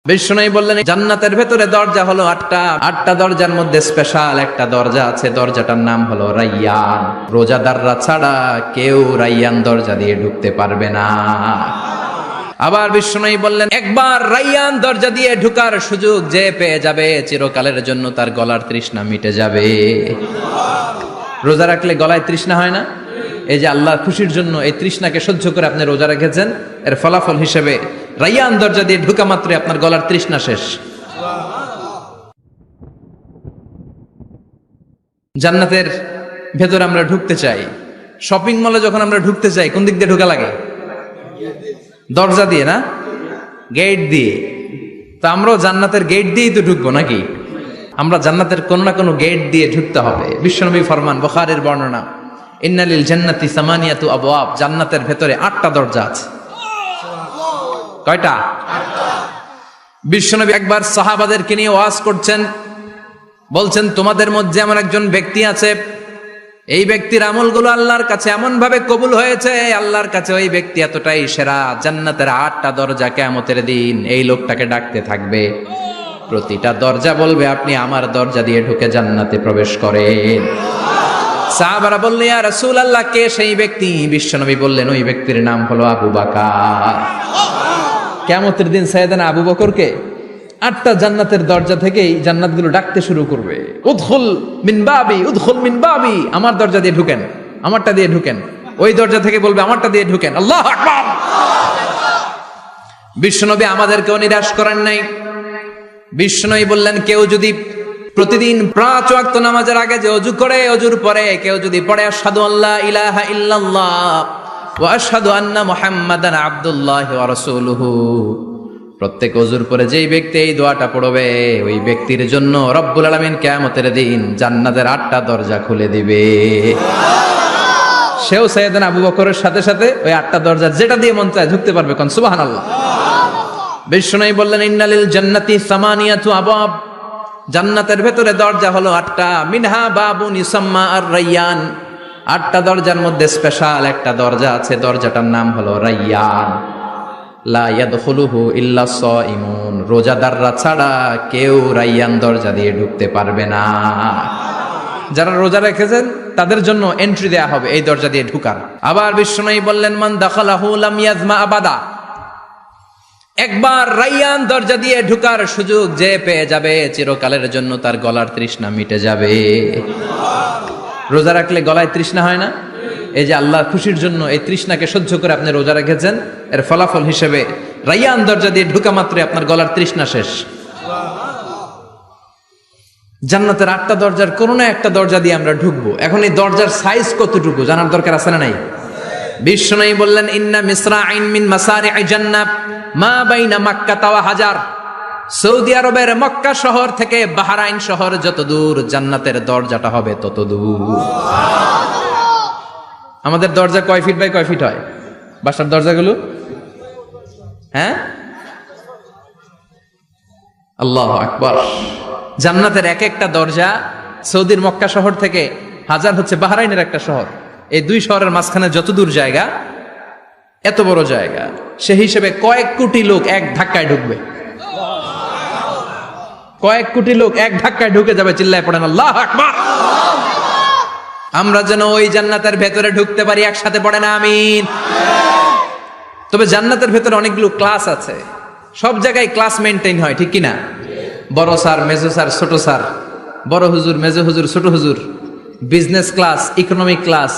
বিষ্ণু বললেন জান্নাতের ভেতরে দরজা হলো আটটা দরজার মধ্যে স্পেশাল একটা দরজা আছে, দরজাটার নাম হলো রাইয়ান। রোজাদাররা ছাড়া কেউ রাইয়ান দরজা দিয়ে ঢুকতে পারবে না। আবার বিষ্ণু বললেন একবার রাইয়ান দরজা দিয়ে ঢুকার সুযোগ যে পেয়ে যাবে চিরকালের জন্য তার গলার তৃষ্ণা মিটে যাবে। রোজা রাখলে গলায় তৃষ্ণা হয় না? এই যে আল্লাহর খুশির জন্য এই তৃষ্ণাকে সহ্য করে আপনি রোজা রেখেছেন, এর ফলাফল হিসেবে রাইয়ান দরজা দিয়ে ঢুকা মাত্রই আপনার গলার তৃষ্ণা শেষ। জান্নাতের ভেতরে আমরা ঢুকতে চাই। শপিং মলে যখন আমরা ঢুকতে চাই কোন দিক দিয়ে ঢোকা লাগে? দরজা দিয়ে না, গেট দিয়ে। তো আমরাও জান্নাতের গেট দিয়েই তো ঢুকবো নাকি? আমরা জান্নাতের কোনো না কোনো গেট দিয়ে ঢুকতে হবে। বিশ্বনবী ফরমান, বুখারীর বর্ণনা, ইন্নালিল জান্নাতি সামানিয়াতু আবওয়াব, জান্নাতের ভেতরে 8টা দরজা আছে। কয়টা? বিশ্বনবী একবার সাহাবাদেরকে নিয়ে ওয়াজ করছেন, বলছেন তোমাদের মধ্যে এমন একজন ব্যক্তি আছে, এই ব্যক্তির আমলগুলো আল্লাহর কাছে এমন ভাবে কবুল হয়েছে, আল্লাহর কাছে ওই ব্যক্তি এতটাই সেরা, জান্নাতের 8টা দরজা কিয়ামতের দিন এই লোকটাকে ডাকতে থাকবে। প্রতিটা দরজা বলবে আপনি আমার দরজা দিয়ে ঢুকে জান্নাতে প্রবেশ করেন। সাহাবারা বললেন ইয়া রাসূলুল্লাহ, কে সেই ব্যক্তি? বিশ্বনবী বললেন ওই ব্যক্তির নাম হলো আবু বকর। কিয়ামতের দিন সাইয়েদনা আবু বকরকে 8টা জান্নাতের দরজা থেকেই জান্নাতগুলো ডাকতে শুরু করবে, উদখুল মিন বাবি, উদখুল মিন বাবি, আমার দরজা দিয়ে ঢুকেন, আমারটা দিয়ে ঢুকেন। ওই দরজা থেকে বলবে আমারটা দিয়ে ঢুকেন। আল্লাহু আকবার। বিশ্বনবী আমাদেরকেও নিরাশ করেন নাই। বিশ্বনবী বললেন কেউ যদি প্রতিদিন 5 ওয়াক্ত নামাজের আগে যে ওযু করে, ওযুর পরে কেউ যদি পড়ে আশহাদু আল্লা ইলাহা ইল্লাল্লাহ ওয়া আশহাদু আন্না মুহাম্মাদান আবদুল্লাহি ওয়া রাসূলুহু, প্রত্যেক ওযুর পরে যেই ব্যক্তি এই দোয়াটা পড়বে ওই ব্যক্তির জন্য রব্বুল আলামিন কিয়ামতের দিন জান্নাতের 8টা দরজা খুলে দিবে। সেও সাইয়েদনা আবু বকরের সাথে সাথে ওই 8টা দরজা যেটা দিয়ে মন চায় ঢুকতে পারবে। কোন সুবহানাল্লাহ। বিষ্ণু বললেন ইন্নালিল জান্নাতি সামানিয়াতু আবওয়াব, জান্নাতের ভেতরে দরজা হলো 8টা, মিনহা বাবুন ইউসাম্মা আর রাইয়ান, 8টা দরজার মধ্যে স্পেশাল একটা দরজা আছে, দরজাটার নাম হলো রাইয়ান। লা ইয়াদখুলুহু ইল্লা সাইমুন, রোজাদাররা ছাড়া কেউ রাইয়ান দরজা দিয়ে ঢুকতে পারবে না। যারা রোজা রেখেছেন তাদের জন্য এন্ট্রি দেয়া হবে এই দরজা দিয়ে ঢুকার। আবার বিষ্ণু বললেন মান দাখালাহু লাম ইয়াজমা আবাদা, একবার রাইয়ান দরজা দিয়ে ঢুকার সুযোগ যে পেয়ে যাবে চিরকালের জন্য তার গলার তৃষ্ণা মিটে যাবে। রোজা রাখলে গলায় তৃষ্ণা হয় না? এই যে আল্লাহর খুশির জন্য এই তৃষ্ণাকে সহ্য করে আপনি রোজা রেখেছেন, এর ফলাফল হিসেবে রাইয়ান দরজা দিয়ে ঢুকা মাত্রই আপনার গলার তৃষ্ণা শেষ। জান্নাতের 8টা দরজার কোনো না একটা দরজা দিয়ে আমরা ঢুকবো। এখন এই দরজার সাইজ কতটুকু জানার দরকার আছে না নাই? বিষ্ণু বললেন ইন্না মিসরাইন মিন মাসারি'i জান্নাত মা বাইনা মাক্কা ওয়া হাজার, সৌদি আরবের মক্কা শহর থেকে বাহরাইন শহর যত দূর, জান্নাতের দরজাটা হবে তত দূর। আমাদের দরজা কয় ফিট বাই কয় ফিট হয়? বাসার দরজাগুলো? হ্যাঁ, আল্লাহু আকবার। জান্নাতের এক একটা দরজা সৌদির মক্কা শহর থেকে হাজার হচ্ছে বাহরাইনের একটা শহর, এই 2 শহরের মাঝখানে যত দূর জায়গা, এত বড় জায়গা, সেই হিসেবে কয়েক কোটি লোক এক ধাক্কায় ঢুকবে। কয়েক কোটি লোক এক ধাক্কায় ঢুকে যাবে। চিল্লায় পড়েন আল্লাহু আকবার। আমরা যেন ওই জান্নাতের ভেতরে ঢুকতে পারি, একসাথে পড়েন আমিন। তবে জান্নাতের ভেতরে অনেকগুলো ক্লাস আছে, সব জায়গায় ক্লাস মেনটেন হয়, ঠিক কিনা? বড় স্যার, মেজো স্যার, ছোট স্যার, বড় হুজুর, মেজো হুজুর, ছোট হুজুর, business class, economic class,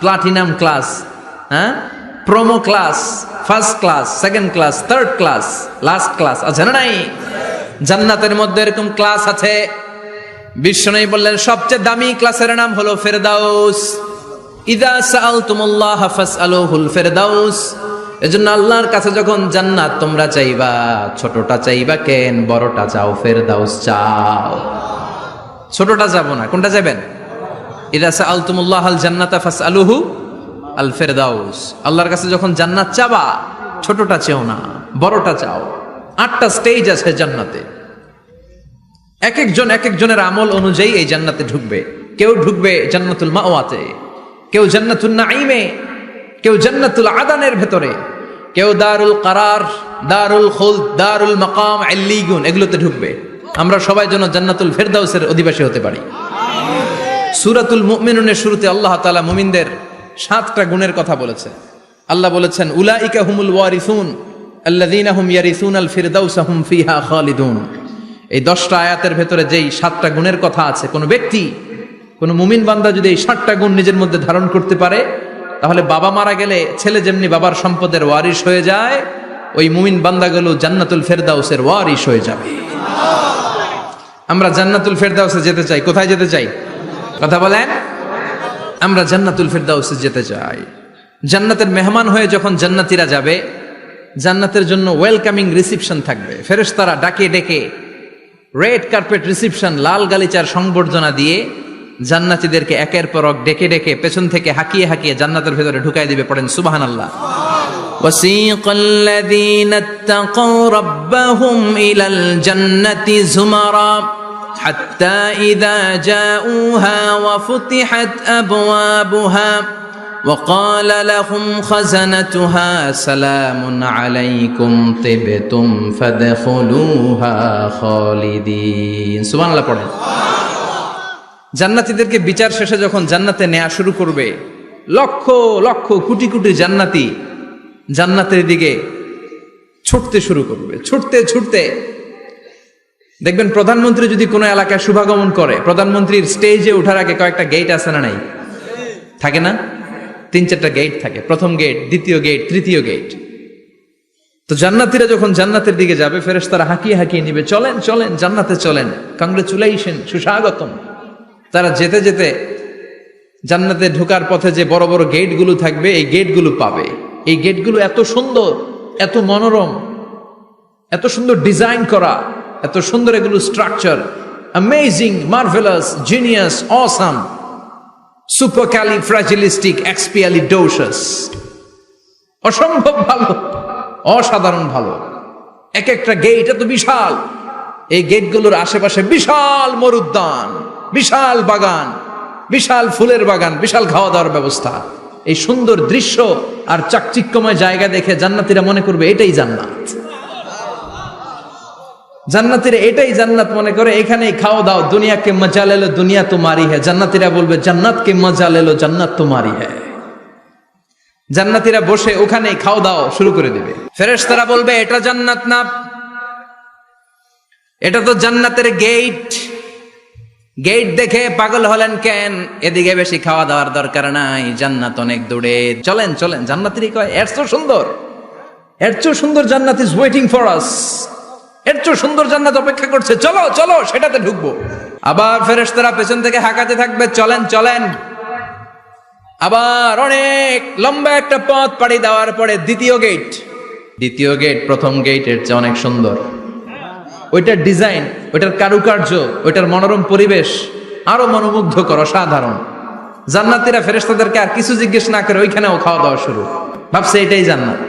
platinum class, হ্যাঁ, promo class, first class, second class, third class, last class আছে না নাই? জান্নাতের মধ্যে এরকম ক্লাস আছে। বিষ্ণু বললেন সবচেয়ে দামি ক্লাসের নাম হলো ফেরদাউস। ইযা সাআলতুমুল্লাহ ফাসআলুহুল ফেরদাউস, এজন্য আল্লাহর কাছে যখন জান্নাত তোমরা চাইবা, ছোটটা চাইবা কেন, বড়টা চাও, ফেরদাউস চাও। ছোটটা যাবো না, কোনটা যাবেন? ইযা সাআলতুমুল্লাহাল জান্নাতা ফাসআলুহু আল ফেরদাউস, আল্লাহর কাছে যখন জান্নাত চাবা ছোটটা চেও না, বড়টা চাও। 8টা স্টেজ আছে জান্নাতে, এক একজনের আমল অনুযায়ী এই জান্নাতে ঢুকবে। কেউ ঢুকবে জান্নাতুল মাওয়াতে, কেউ জান্নাতুল নাঈমে, কেউ জান্নাতুল আদানের ভেতরে, কেউ দারুল কারার, দারুল খুলদ, দারুল মাকাম, ইল্লিগুন এগুলোতে ঢুকবে। আমরা সবাই যেন জান্নাতুল ফেরদাউসের অধিবাসী হতে পারি। সূরাতুল মুমিনুনের শুরুতে আল্লাহ তাআলা মুমিনদের 7টা গুণের কথা বলেছে। আল্লাহ বলেছেন উলাইকা হুমুল ওয়ারিসুন আল্লাযীনা হুম ইয়ারিসুনাল ফিরদাউসা হুম ফিহা খালিদুন। এই 10টা আয়াতের ভেতরে যেই 7টা গুণের কথা আছে, কোন ব্যক্তি, কোন মুমিন বান্দা যদি এই 7টা গুণ নিজের মধ্যে ধারণ করতে পারে, তাহলে বাবা মারা গেলে ছেলে যেমনি বাবার সম্পদের ওয়ারিশ হয়ে যায়, ওই মুমিন বান্দাগুলো জান্নাতুল ফেরদাউসের ওয়ারিশ হয়ে যাবে। আমরা জান্নাতুল ফেরদাউসে যেতে চাই। কোথায় যেতে চাই? কথা বলেন। আমরা জান্নাতুল ফেরদাউসে যেতে চাই। জান্নাতের মেহমান হয়ে যখন জান্নাতীরা যাবে, জান্নাতের জন্য ওয়েলকামিং রিসিপশন থাকবে। ফেরেশতারা ডাকে ডেকে রেড কার্পেট রিসিপশন, লাল গালিচার সংবর্ধনা দিয়ে জান্নাতীদেরকে একের পর এক ডেকে ডেকে পেছন থেকে হাঁকিয়ে হাঁকিয়ে জান্নাতের ভেতরে ঢুকাই দিবে। পড়েন সুবহানাল্লাহ। وَسِيقَ الَّذِينَ اتَّقَوْا رَبَّهُمْ إِلَى الْجَنَّةِ زُمَرًا حَتَّى إِذَا جَاءُوهَا وَفُتِحَتْ أَبْوَابُهَا وَقَالَ لَهُمْ خَزَنَتُهَا سَلَامٌ عَلَيْكُمْ طِبْتُمْ فَادْخُلُوهَا خَالِدِينَ। সুবহানাল্লাহ পড়েন। জান্নাতীদেরকে বিচার শেষে যখন জান্নাতে নেওয়া শুরু করবে, লক্ষ লক্ষ কোটি কোটি জান্নাতি জান্নাতের দিকে ছুটতে শুরু করবে। ছুটতে ছুটতে দেখবেন প্রধানমন্ত্রী যদি কোনো এলাকায় শুভাগমন করে, প্রধানমন্ত্রীর স্টেজে ওঠার আগে কয়েকটা গেট আছে না নাই? থাকে না? 3-4টা গেট থাকে। প্রথম গেট, দ্বিতীয় গেট, তৃতীয় গেট। তো জান্নাতীরা যখন জান্নাতের দিকে যাবে, ফেরেশতারা হাঁকিয়ে হাঁকিয়ে নিবে, চলেন চলেন জান্নাতে চলেন, কংগ্রেচুলেশন, সুস্বাগতম। তারা যেতে যেতে জান্নাতে ঢোকার পথে যে বড় বড় গেটগুলো থাকবে, এই গেটগুলো পাবে। এই গেটগুলো এত সুন্দর, এত মনোরম, এত সুন্দর ডিজাইন করা, এত সুন্দর এগুলো structure, amazing, marvellous, genius, awesome, supercalifragilisticexpialidocious, অসম্ভব ভালো, অসাধারণ ভালো। এক একটা গেট এত বিশাল। এই গেটগুলোর আশেপাশে বিশাল মরুদ্যান, বিশাল বাগান, বিশাল ফুলের বাগান, বিশাল খাওয়া দাওয়ার ব্যবস্থা। এই সুন্দর দৃশ্য আর চাকচিক্যময় জায়গা দেখে জান্নাতীরা মনে করবে এটাই জান্নাত। জান্নাতীরা এটাই জান্নাত মনে করে, এখানেই খাও দাও, দুনিয়াকে মজা লে লো দুনিয়া তোমারি হ্যায়। জান্নাতীরা বলবে জান্নাতকে মজা লে লো জান্নাত তোমারি হ্যায়। জান্নাতীরা বসে ওখানেই খাও দাও শুরু করে দিবে। ফেরেশতারা বলবে এটা জান্নাত না, এটা তো জান্নাতের গেট। গেট দেখে পাগল হলেন কেন? এদিকে বেশি খাওয়া দাওয়ার দরকার নাই, জান্নাত অনেক দূরে, চলেন চলেন। জান্নাতীরা কয় এর চেয়ে সুন্দর, এর চেয়ে সুন্দর জান্নাত ইজ ওয়েটিং ফর আস, এর চেয়ে সুন্দর জান্নাত অপেক্ষা করছে, চলো চলো সেটাতে ঢুকবো। আবার ফেরেশতারা পেছন থেকে হাঁকাতে থাকবে, চলেন চলেন। আবার অনেক লম্বা একটা পথ পাড়ি দেওয়ার পরে দ্বিতীয় গেট। দ্বিতীয় গেট প্রথম গেটের চেয়ে অনেক সুন্দর। ওইটার ডিজাইন, ওইটার কারুকার্য, ওইটার মনোরম পরিবেশ আরো মনোমুগ্ধকর, অসাধারণ। জান্নাতীরা ফেরেশতাদেরকে আর কিছু জিজ্ঞেস না করে ওইখানেও খাওয়া দাওয়া শুরু। ভাবছে এটাই জান্নাত,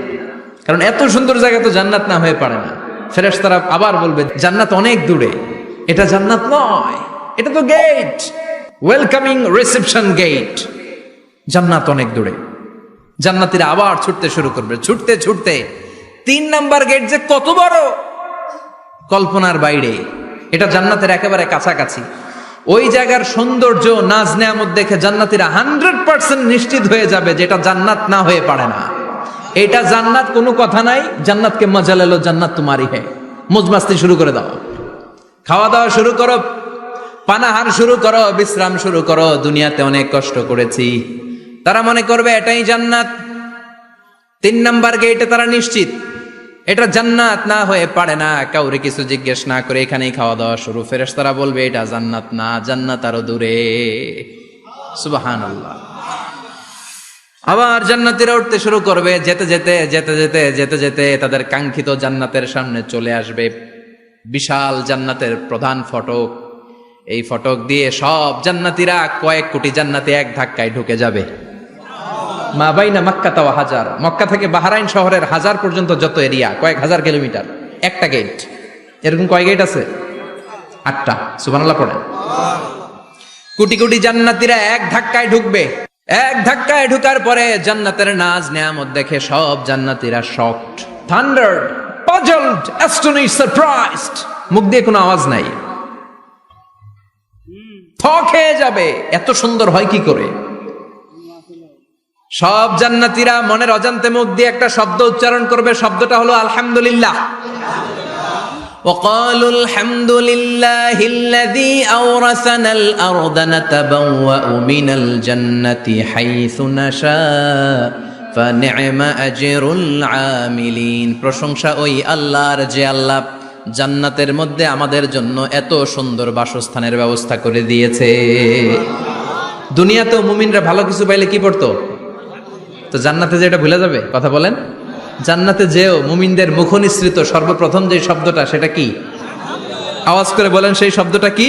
কারণ এত সুন্দর জায়গা তো জান্নাত না হয়ে পারে না। ফেরেশতারা আবার বলবে জান্নাত অনেক দূরে, এটা জান্নাত নয়, এটা তো গেট, ওয়েলকামিং রিসেপশন গেট, জান্নাত অনেক দূরে। জান্নাতীরা আবার ছুটতে শুরু করবে। ছুটতে ছুটতে 3 নাম্বার গেট যে কত বড়, কল্পনার বাইরে। এটা জান্নাতের একেবারে কাছাকাছি। ওই জায়গার সৌন্দর্য, নাজ নেয়ামত দেখে জান্নাতীরা 100% নিশ্চিত হয়ে যাবে যে এটা জান্নাত না হয়ে পারে না, এটা জান্নাত, কোনো কথা নাই। জান্নাতকে মজা লেলো জান্নাত তোমারি হ্যায়। মজমাস্তি শুরু করে দাও, খাওয়া দাওয়া শুরু করো, পানাহার শুরু করো, বিশ্রাম শুরু করো। দুনিয়াতে অনেক কষ্ট করেছি। তারা মনে করবে এটাই জান্নাত। 3 নাম্বার গেটে তারা নিশ্চিত এটা জান্নাত না হয়ে পারে না। কাউরে কিছু জিজ্ঞেস না করে এখানেই খাওয়া দাওয়া শুরু। ফেরেশতারা বলবে এটা জান্নাত না, জান্নাত আরো দূরে। সুবহানাল্লাহ। আবার জান্নাতীরা উঠতে শুরু করবে। যেতে যেতে যেতে যেতে যেতে যেতে তাদের কাঙ্ক্ষিত জান্নাতের সামনে চলে আসবে। বিশাল জান্নাতের প্রধান ফটক। এই ফটক দিয়ে সব জান্নাতীরা, কয়েক কোটি জান্নাতি এক ধাক্কায় ঢুকে যাবে। মা বাইনা মক্কা ওয়া হাজার, মক্কা থেকে বাহরাইন শহরের হাজার পর্যন্ত যত এরিয়া, কয়েক হাজার কিলোমিটার, একটা গেট। এরকম কয় গেট আছে? 8টা। সুবহানাল্লাহ পড়েন। কোটি কোটি জান্নাতীরা এক ধাক্কায় ঢুকবে। এক ধাক্কায় ঢুকার পরে জান্নাতের নাজ নেয়ামত দেখে সব জান্নাতীরা শকড, থান্ডার্ড, পাজলড, অ্যাস্টনিশড, সারপ্রাইজড। মুখ দিয়ে কোনো আওয়াজ নাই, থ খেয়ে যাবে, এত সুন্দর হয় কি করে। সব জান্নাতীরা মনের অজান্তে মুখ দিয়ে একটা শব্দ উচ্চারণ করবে, শব্দটা হলো আলহামদুলিল্লাহ। وقالوا الحمد لله الذي أورثنا الأرض نتبوأ من الجنة حيث نشاء فنعم أجر العاملين। প্রশংসা ওই আল্লাহর যে আল্লাহ জান্নাতের মধ্যে আমাদের জন্য এত সুন্দর বাসস্থানের ব্যবস্থা করে দিয়েছে। দুনিয়াতেও মুমিনরা ভালো কিছু পাইলে কি পড়তো? তো জান্নাতে যে এটা ভুলে যাবে? কথা বলেন। জান্নাতে যেও মুমিনদের মুখনিসৃত সর্বপ্রথম যে শব্দটা, সেটা কি? আওয়াজ করে বলেন, সেই শব্দটা কি?